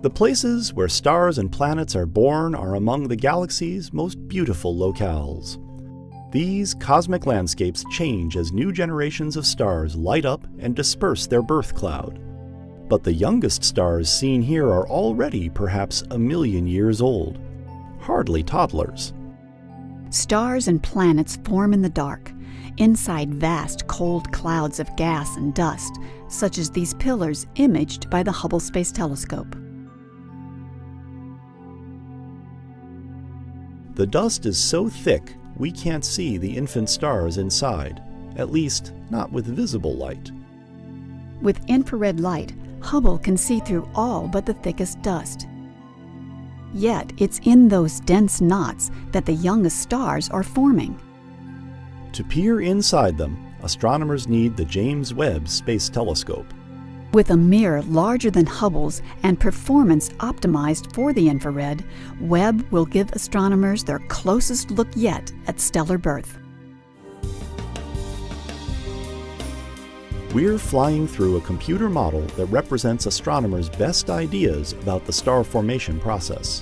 The places where stars and planets are born are among the galaxy's most beautiful locales. These cosmic landscapes change as new generations of stars light up and disperse their birth cloud. But the youngest stars seen here are already perhaps 1,000,000 years old. Hardly toddlers. Stars and planets form in the dark, inside vast cold clouds of gas and dust, such as these pillars imaged by the Hubble Space Telescope. The dust is so thick we can't see the infant stars inside, at least not with visible light. With infrared light, Hubble can see through all but the thickest dust. Yet it's in those dense knots that the youngest stars are forming. To peer inside them, astronomers need the James Webb Space Telescope. With a mirror larger than Hubble's and performance optimized for the infrared, Webb will give astronomers their closest look yet at stellar birth. We're flying through a computer model that represents astronomers' best ideas about the star formation process.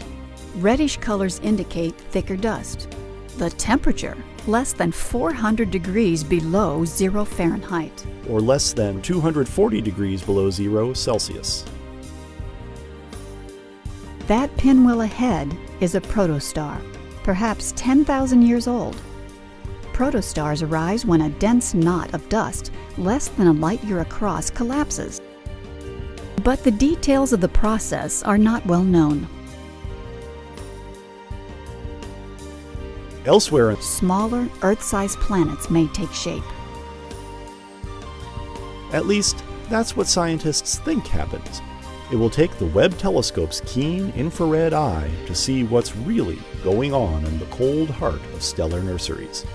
Reddish colors indicate thicker dust. The temperature, less than 400 degrees below 0 Fahrenheit. Or less than 240 degrees below 0 Celsius. That pinwheel ahead is a protostar, perhaps 10,000 years old. Protostars arise when a dense knot of dust, less than a light year across, collapses. But the details of the process are not well known. Elsewhere, smaller Earth-sized planets may take shape. At least, that's what scientists think happens. It will take the Webb telescope's keen infrared eye to see what's really going on in the cold heart of stellar nurseries.